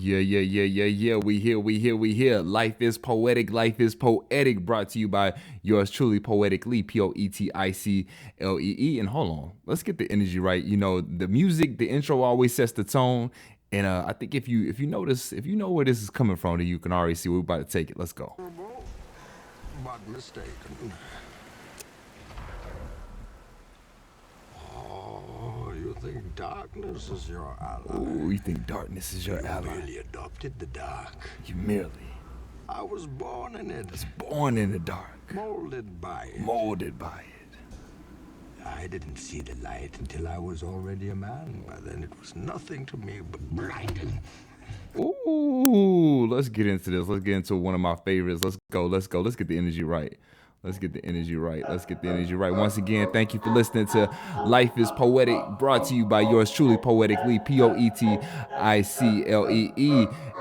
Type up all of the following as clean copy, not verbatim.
Yeah. We here. Life is poetic. Life is poetic. Brought to you by yours truly, Poeticlee, Poeticlee. And hold on, let's get the energy right. You know, the music, the intro always sets the tone. And I think if you notice, if you know where this is coming from, then you can already see we're about to take it. Let's go. But mistaken. Oh, you think darkness is your ally? Ooh, you think darkness is your ally? You merely adopted the dark. You merely. I was born in it. Born in the dark. Molded by it. Molded by it. I didn't see the light until I was already a man. By then it was nothing to me but blinding. Ooh, let's get into this. Let's get into one of my favorites. Let's go. Let's get the energy right. Let's get the energy right. Once again, thank you for listening to Life is Poetic, brought to you by yours truly, Poeticlee, Poeticlee.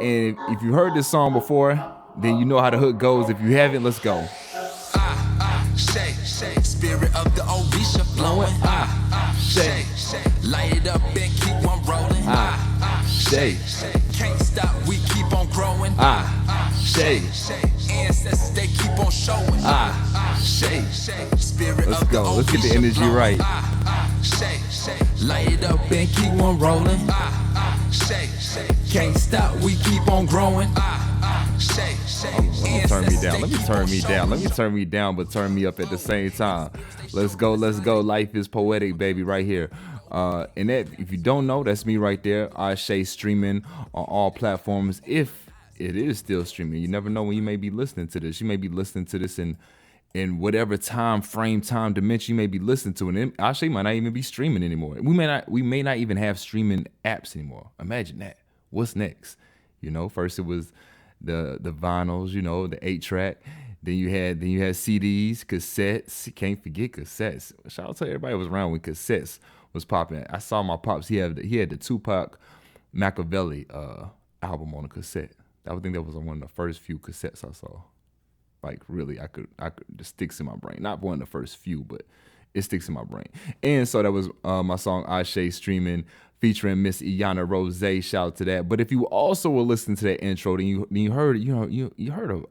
And if you heard this song before, then you know how the hook goes. If you haven't, let's go. Shake, spirit of the Orisha flowing. Shake, light it up and keep on rolling. Shake, can't stop, we keep on growing. Shake, ancestors they keep on showing. shake. Spirit Let's of go. the Let's get the Orisha energy flowing. right. Shake, light it up and keep on rolling. Shake, can't stop, we keep on growing. Shake, Let me turn me down, but turn me up at the same time. Let's go. Life is poetic, baby, right here. And that, if you don't know, that's me right there. Shay, streaming on all platforms. If it is still streaming, you never know when you may be listening to this. You may be listening to this in whatever time dimension you may be listening to, and Shay might not even be streaming anymore. We may not even have streaming apps anymore. Imagine that. What's next? You know, first it was the vinyls, you know, the 8-track. Then you had CDs, cassettes. You can't forget cassettes. Shout out to everybody who was around when cassettes was popping. I saw my pops. He had the Tupac Machiavelli album on a cassette. I would think that was one of the first few cassettes I saw. Like really, I could just sticks in my brain. Not one of the first few, but it sticks in my brain. And so that was my song Ashe streaming, featuring Miss Iyanna Rose. Shout out to that. But if you also were listening to that intro, then you heard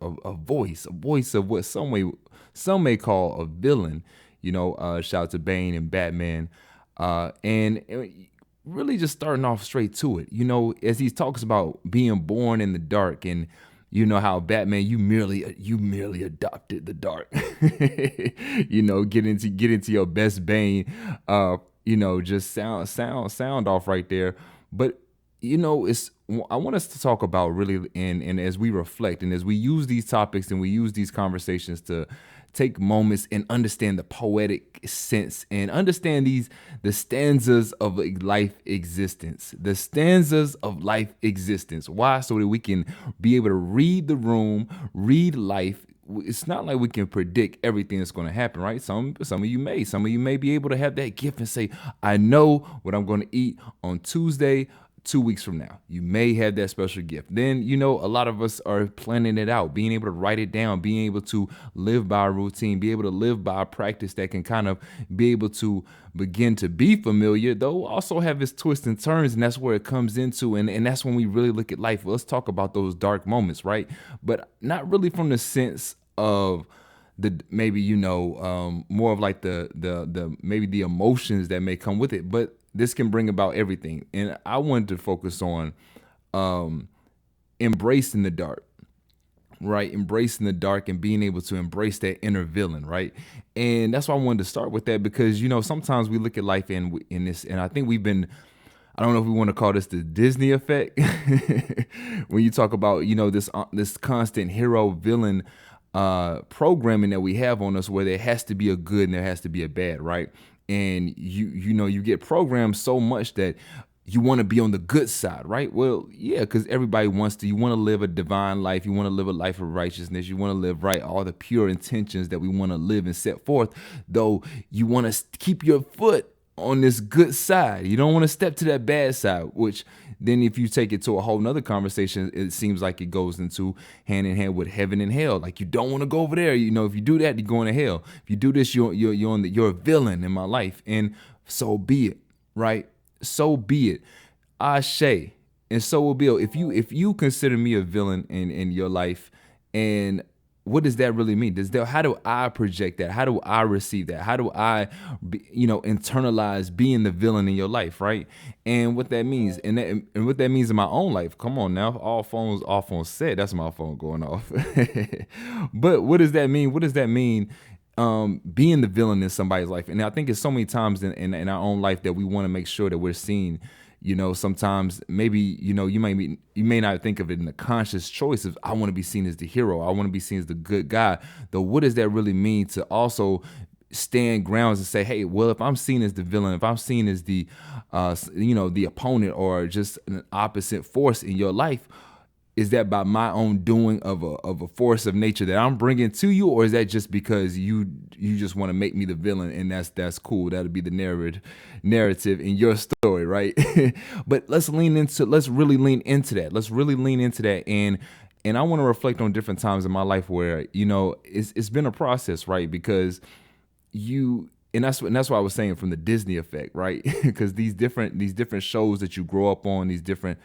a voice of what some may call a villain. You know, shout out to Bane and Batman, and really just starting off straight to it. You know, as he talks about being born in the dark, and you know how Batman, you merely adopted the dark. You know, get into your best Bane. You know, just sound off right there. But you know, I want us to talk about really, and as we reflect and as we use these topics and we use these conversations to take moments and understand the poetic sense and understand the stanzas of life existence. The stanzas of life existence. Why? So that we can be able to read the room, read life. It's not like we can predict everything that's going to happen, right? Some of you may be able to have that gift and say, I know what I'm going to eat on Tuesday 2 weeks from now. You may have that special gift. Then, you know, a lot of us are planning it out, being able to write it down, being able to live by a routine, be able to live by a practice that can kind of be able to begin to be familiar, though also have its twists and turns. And that's where it comes into. And that's when we really look at life. Well, let's talk about those dark moments, right? But not really from the sense of maybe, you know, more of like the maybe the emotions that may come with it, but this can bring about everything. And I wanted to focus on embracing the dark, right? Embracing the dark and being able to embrace that inner villain, right? And that's why I wanted to start with that, because, you know, sometimes we look at life in this, and I think I don't know if we want to call this the Disney effect. When you talk about, you know, this constant hero villain programming that we have on us, where there has to be a good and there has to be a bad, right? And you know, you get programmed so much that you want to be on the good side, right? Well, yeah, because everybody wants to. You want to live a divine life. You want to live a life of righteousness. You want to live right, all the pure intentions that we want to live and set forth, though you want to keep your foot on this good side. You don't want to step to that bad side, which then if you take it to a whole nother conversation, it seems like it goes into hand in hand with heaven and hell. Like, you don't want to go over there. You know, if you do that, you're going to hell. If you do this, you're a villain in my life. And so be it, right? So be it. Ashe, And so will Bill. If you consider me a villain in your life, and what does that really mean? How do I project that? How do I receive that? How do I, internalize being the villain in your life, right? And what that means, and what that means in my own life. Come on now, all phones off on set. That's my phone going off. But what does that mean? What does that mean? Being the villain in somebody's life, and I think it's so many times in our own life that we want to make sure that we're seen. Sometimes maybe, you may not think of it in the conscious choice of, I want to be seen as the hero. I want to be seen as the good guy. Though, what does that really mean to also stand grounds and say, hey, well, if I'm seen as the villain, if I'm seen as the, the opponent or just an opposite force in your life, is that by my own doing of a force of nature that I'm bringing to you, or is that just because you just want to make me the villain, and that's cool? That'll be the narrative in your story, right? But let's really lean into that. Let's really lean into that, and I want to reflect on different times in my life where it's been a process, right? Because and that's why I was saying from the Disney effect, right? Because these different shows that you grow up on, these different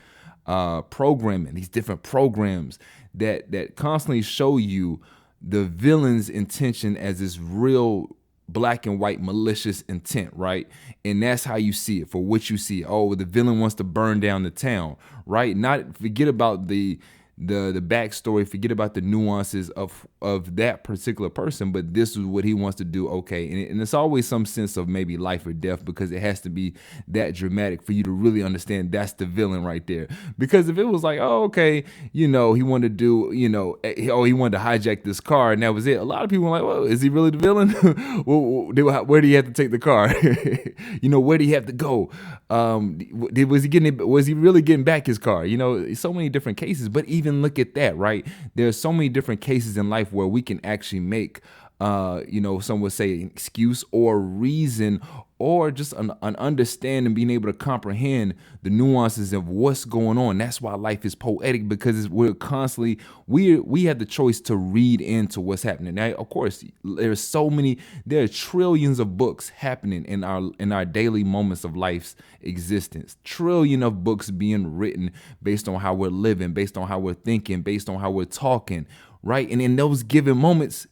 programming, these different programs that constantly show you the villain's intention as this real black and white malicious intent, right? And that's how you see it, for what you see. Oh, the villain wants to burn down the town, right? Not forget about the backstory, forget about the nuances of that particular person, but this is what he wants to do. Okay, and it's always some sense of maybe life or death, because it has to be that dramatic for you to really understand that's the villain right there. Because if it was like, oh, okay, he wanted to do, he wanted to hijack this car and that was it, a lot of people were like, well, is he really the villain? Where do you have to take the car? Where do you have to go? Was he really getting back his car? So many different cases. But even look at that, right? There's so many different cases in life where we can actually make, some would say an excuse or reason, or just an understanding, being able to comprehend the nuances of what's going on. That's why life is poetic, because we have the choice to read into what's happening. Now, of course, there are trillions of books happening in our daily moments of life's existence. Trillion of books being written based on how we're living, based on how we're thinking, based on how we're talking, right? And in those given moments,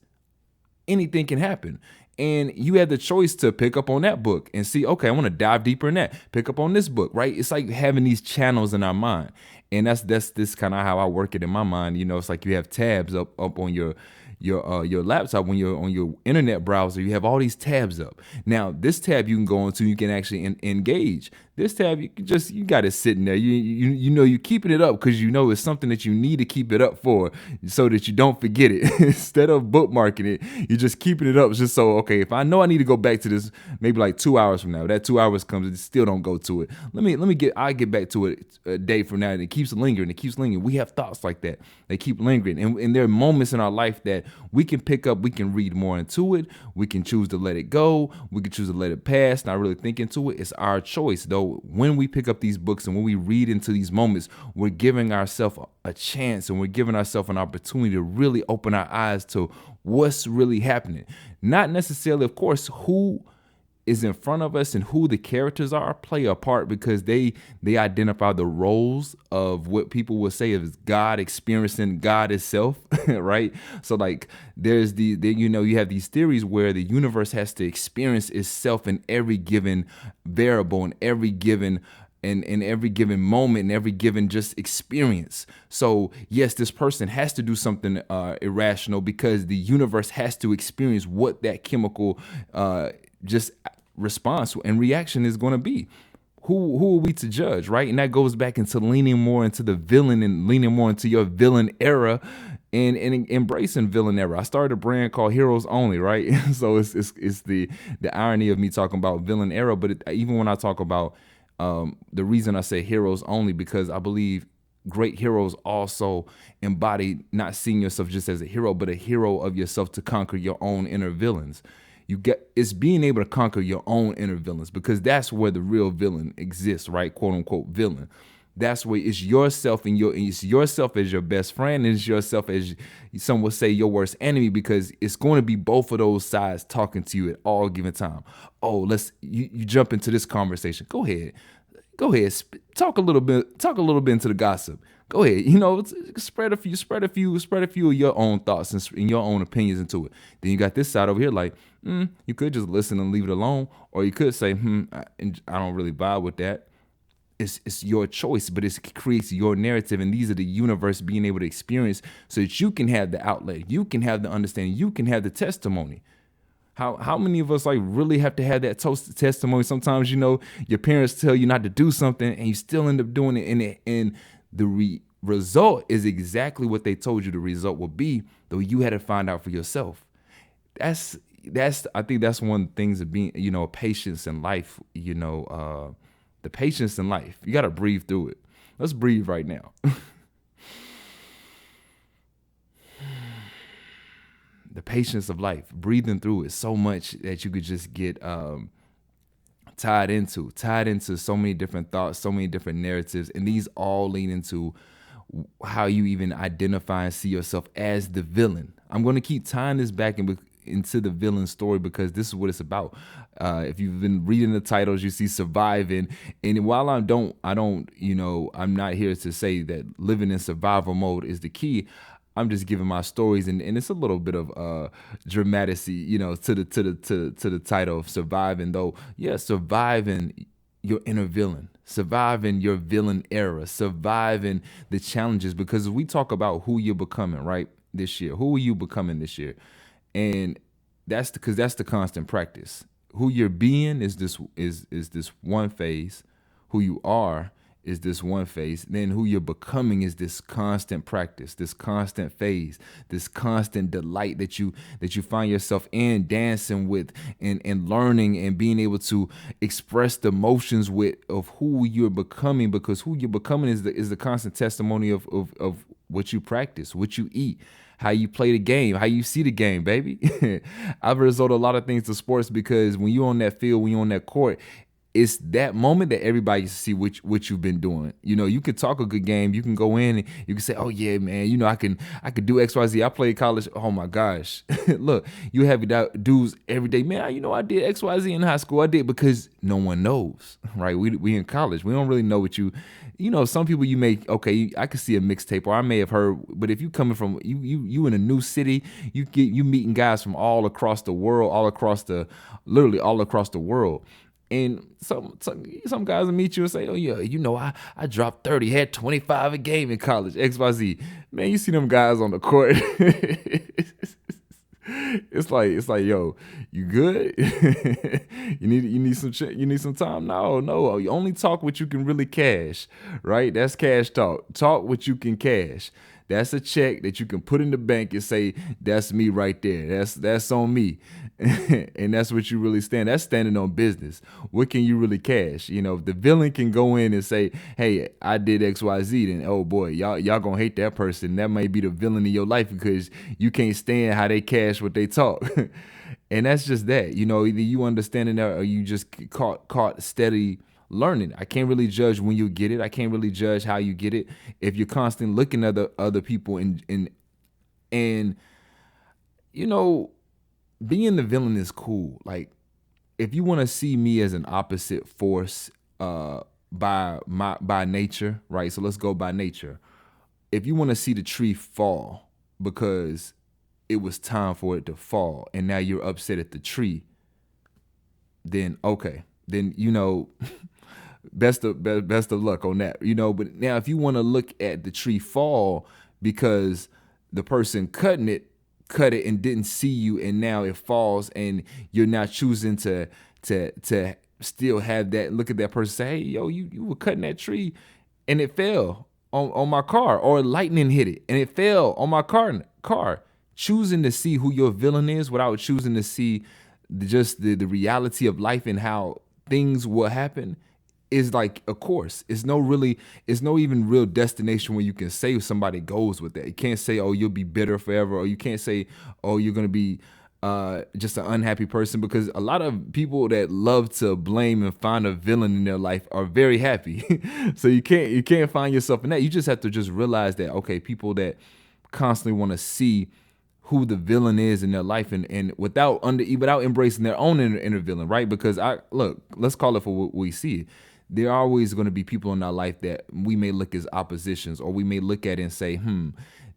anything can happen. And you have the choice to pick up on that book and see, okay, I want to dive deeper in that. Pick up on this book, right? It's like having these channels in our mind. And that's this kind of how I work it in my mind. It's like you have tabs up on your laptop. When you're on your internet browser, you have all these tabs up. Now, this tab you can go into, you can actually engage. This tab, you got it sitting there. You're keeping it up because it's something that you need to keep it up for, so that you don't forget it. Instead of bookmarking it, you're just keeping it up just so, okay, if I know I need to go back to this maybe like 2 hours from now, that 2 hours comes and still don't go to it. I get back to it a day from now, and it keeps lingering. We have thoughts like that. They keep lingering. And there are moments in our life that we can pick up, we can read more into it. We can choose to let it go. We can choose to let it pass, not really think into it. It's our choice, though. When we pick up these books and when we read into these moments, we're giving ourselves a chance, and we're giving ourselves an opportunity to really open our eyes to what's really happening. Not necessarily, of course, who is in front of us and who the characters are play a part, because they identify the roles of what people would say is God experiencing God itself, right? So like there's you have these theories where the universe has to experience itself in every given variable, in every given in every given moment, in every given just experience. So yes, this person has to do something irrational, because the universe has to experience what that chemical just response and reaction is going to be. Who are we to judge, right? And that goes back into leaning more into the villain and leaning more into your villain era and embracing villain era. I started a brand called Heroes Only, right? So it's the irony of me talking about villain era, but even when I talk about the reason I say heroes only, because I believe great heroes also embody not seeing yourself just as a hero, but a hero of yourself to conquer your own inner villains. It's being able to conquer your own inner villains, because that's where the real villain exists, right? Quote unquote villain. That's where it's yourself it's yourself as your best friend, and it's yourself as some would say your worst enemy, because it's going to be both of those sides talking to you at all given time. Oh, you jump into this conversation. Go ahead. Go ahead, talk a little bit into the gossip. Go ahead, spread a few of your own thoughts and your own opinions into it. Then you got this side over here, like, you could just listen and leave it alone, or you could say, I don't really vibe with that. It's your choice, but it creates your narrative, and these are the universe being able to experience, so that you can have the outlet, you can have the understanding, you can have the testimony. How many of us like really have to have that testimony? Sometimes, your parents tell you not to do something and you still end up doing it, and the result is exactly what they told you the result will be, though you had to find out for yourself. I think that's one of the things of being, patience in life, the patience in life. You got to breathe through it. Let's breathe right now. The patience of life, breathing through it so much that you could just get tied into so many different thoughts, so many different narratives, and these all lead into how you even identify and see yourself as the villain. I'm going to keep tying this back into the villain story, because this is what it's about. If you've been reading the titles, you see surviving, and while I'm not here to say that living in survival mode is the key. I'm just giving my stories, and it's a little bit of dramaticity, to the title of surviving. Though, yeah, surviving your inner villain, surviving your villain era, surviving the challenges. Because we talk about who you're becoming, right? This year, who are you becoming this year? And that's the constant practice. Who you're being is this one phase. Who you are is this one phase. Then who you're becoming is this constant practice, this constant phase, this constant delight that you find yourself in, dancing with and learning and being able to express the emotions of who you're becoming, because who you're becoming is the constant testimony of what you practice, what you eat, how you play the game, how you see the game, baby. I've resorted a lot of things to sports, because when you're on that field, when you're on that court, it's that moment that everybody can see what you've been doing. You can talk a good game. You can go in and you can say, oh yeah, man, I can do XYZ. I played college. Oh my gosh. Look, you have dudes every day. Man, I did XYZ in high school. I did, because no one knows, right? We in college. We don't really know what some people you make, okay, I could see a mixtape, or I may have heard, but if you coming from, you in a new city, you meeting guys from all across the world, literally all across the world. And some guys will meet you and say, oh yeah, I dropped 30, had 25 a game in college, XYZ. Man, you see them guys on the court. It's like, yo, you good? you need some time? No. You only talk what you can really cash, right? That's cash talk. Talk what you can cash. That's a check that you can put in the bank and say, that's me right there. That's on me. And that's what you really stand. That's standing on business. What can you really cash? If the villain can go in and say, hey, I did XYZ, then oh boy, y'all gonna hate that person. That might be the villain in your life, because you can't stand how they cash what they talk. And that's just that. Either you understanding that, or you just caught steady learning. I can't really judge when you get it. I can't really judge how you get it. If you're constantly looking at other people and being the villain is cool. Like, if you want to see me as an opposite force by nature, right? So let's go by nature. If you want to see the tree fall because it was time for it to fall, and now you're upset at the tree, then okay, then best of luck on that, But now, if you want to look at the tree fall because the person cut it and didn't see you, and now it falls, and you're not choosing to still have that, look at that person, say, hey, yo, you were cutting that tree and it fell on my car, or lightning hit it and it fell on my car. Choosing to see who your villain is without choosing to see just the reality of life and how things will happen is like a course. It's no even real destination where you can say somebody goes with that. You can't say, oh, you'll be bitter forever, or you can't say, oh, you're going to be just an unhappy person, because a lot of people that love to blame and find a villain in their life are very happy. So you can't find yourself in that. You just have to just realize that, okay, people that constantly want to see who the villain is in their life, and without embracing their own inner villain, right? Because let's call it for what we see. there are always going to be people in our life that we may look as oppositions, or we may look at it and say,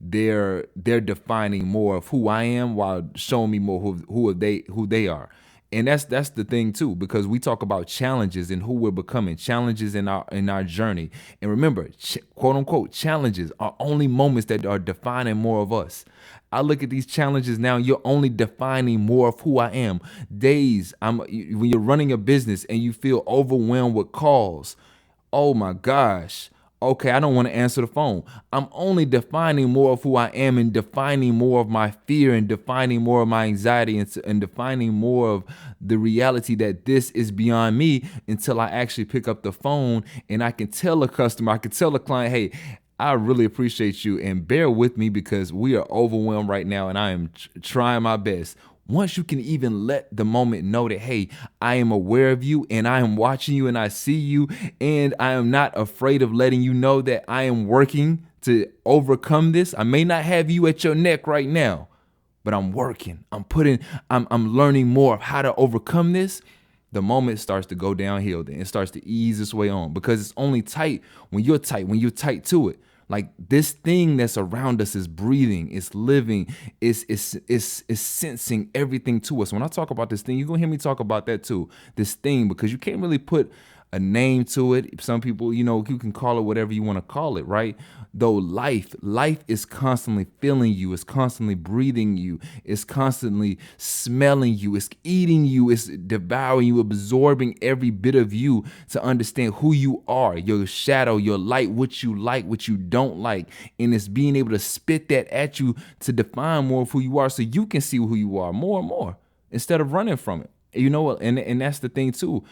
they're defining more of who I am while showing me more who they are. And that's the thing too, because we talk about challenges and who we're becoming, challenges in our journey. And remember, quote unquote, challenges are only moments that are defining more of us. I look at these challenges now, you're only defining more of who I am. When you're running a business and you feel overwhelmed with calls, oh my gosh, okay, I don't want to answer the phone. I'm only defining more of who I am, and defining more of my fear, and defining more of my anxiety, and defining more of the reality that this is beyond me, until I actually pick up the phone and I can tell a customer, I can tell a client, hey, I really appreciate you, and bear with me because we are overwhelmed right now and I am trying my best. Once you can even let the moment know that, hey, I am aware of you and I am watching you and I see you, and I am not afraid of letting you know that I am working to overcome this. I may not have you at your neck right now, but I'm working. I'm learning more of how to overcome this. The moment starts to go downhill, then it starts to ease its way on, because it's only tight when you're tight to it. Like, this thing that's around us is breathing, it's living, it's sensing everything to us. When I talk about this thing, you're gonna hear me talk about that too. This thing, because you can't really put a name to it. Some people, you can call it whatever you want to call it, right? Though life is constantly feeling you, it's constantly breathing you, it's constantly smelling you, it's eating you, it's devouring you, absorbing every bit of you to understand who you are, your shadow, your light, what you like, what you don't like. And it's being able to spit that at you to define more of who you are, so you can see who you are more and more instead of running from it. And that's the thing too.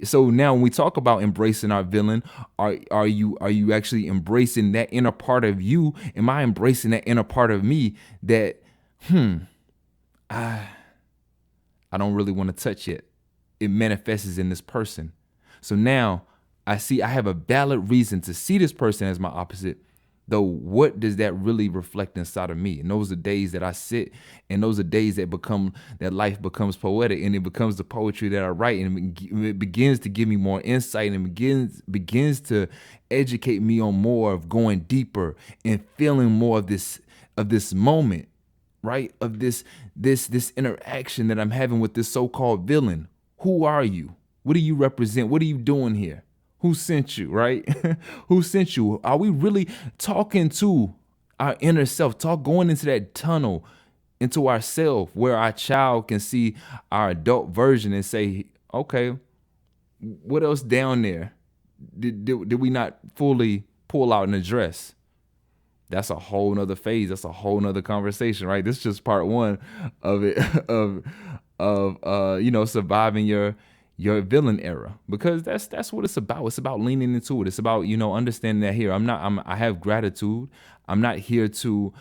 So now when we talk about embracing our villain, are you actually embracing that inner part of you? Am I embracing that inner part of me that I don't really want to touch yet? It manifests in this person. So now I have a valid reason to see this person as my opposite. Though, what does that really reflect inside of me? And those are days that I sit, and those are days that life becomes poetic, and it becomes the poetry that I write, and it begins to give me more insight, and begins to educate me on more of going deeper and feeling more of this moment, right? Of this interaction that I'm having with this so-called villain. Who are you? What do you represent? What are you doing here? Who sent you, right? Who sent you? Are we really talking to our inner self, going into that tunnel, into ourself, where our child can see our adult version and say, okay, what else down there did we not fully pull out and address? That's a whole nother phase. That's a whole nother conversation, right? This is just part one of it, of surviving your villain era, because that's what it's about. It's about leaning into it. It's about, understanding that here, I have gratitude. I'm not here to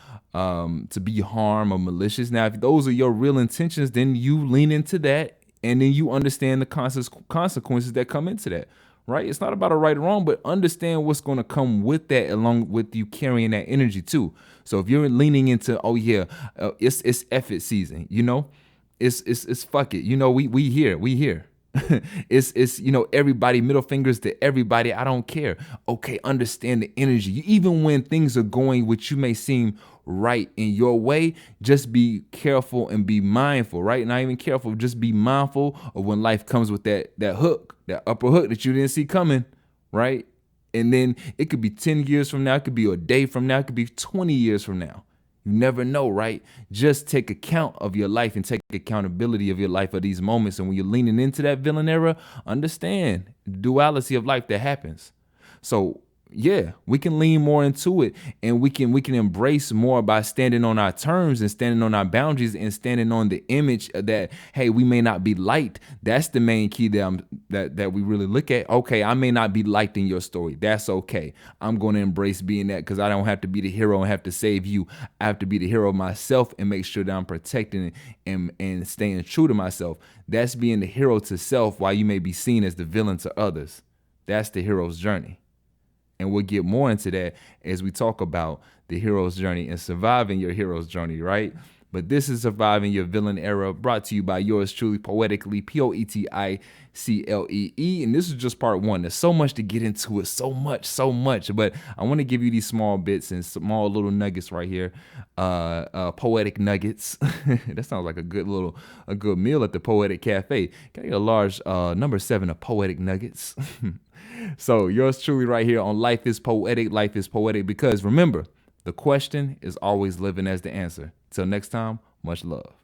be harm or malicious. Now, if those are your real intentions, then you lean into that, and then you understand the consequences that come into that, right? It's not about a right or wrong, but understand what's going to come with that, along with you carrying that energy too. So if you're leaning into, it's effort season, it's fuck it. We here. It's everybody, middle fingers to everybody. I don't care. Okay, understand the energy. Even when things are going which you may seem right in your way, just be careful and be mindful, right? Not even careful, just be mindful of when life comes with that hook, that upper hook that you didn't see coming, right? And then it could be 10 years from now, it could be a day from now, it could be 20 years from now. You never know, right? Just take account of your life and take accountability of your life of these moments. And when you're leaning into that villain era, understand the duality of life that happens. So yeah, we can lean more into it, and we can embrace more by standing on our terms and standing on our boundaries and standing on the image that, hey, we may not be liked. That's the main key that we really look at. Okay, I may not be liked in your story. That's okay. I'm going to embrace being that, because I don't have to be the hero and have to save you. I have to be the hero of myself and make sure that I'm protecting and staying true to myself. That's being the hero to self, while you may be seen as the villain to others. That's the hero's journey. And we'll get more into that as we talk about the hero's journey and surviving your hero's journey, right? But this is Surviving Your Villain Era, brought to you by yours truly, Poetically, Poeticlee. And this is just part one. There's so much to get into it, so much. But I want to give you these small bits and small little nuggets right here. Poetic nuggets. That sounds like a good meal at the Poetic Cafe. Can I get a large number 7 of poetic nuggets? So yours truly right here on Life is Poetic. Life is Poetic, because remember, the question is always living as the answer. Till next time, much love.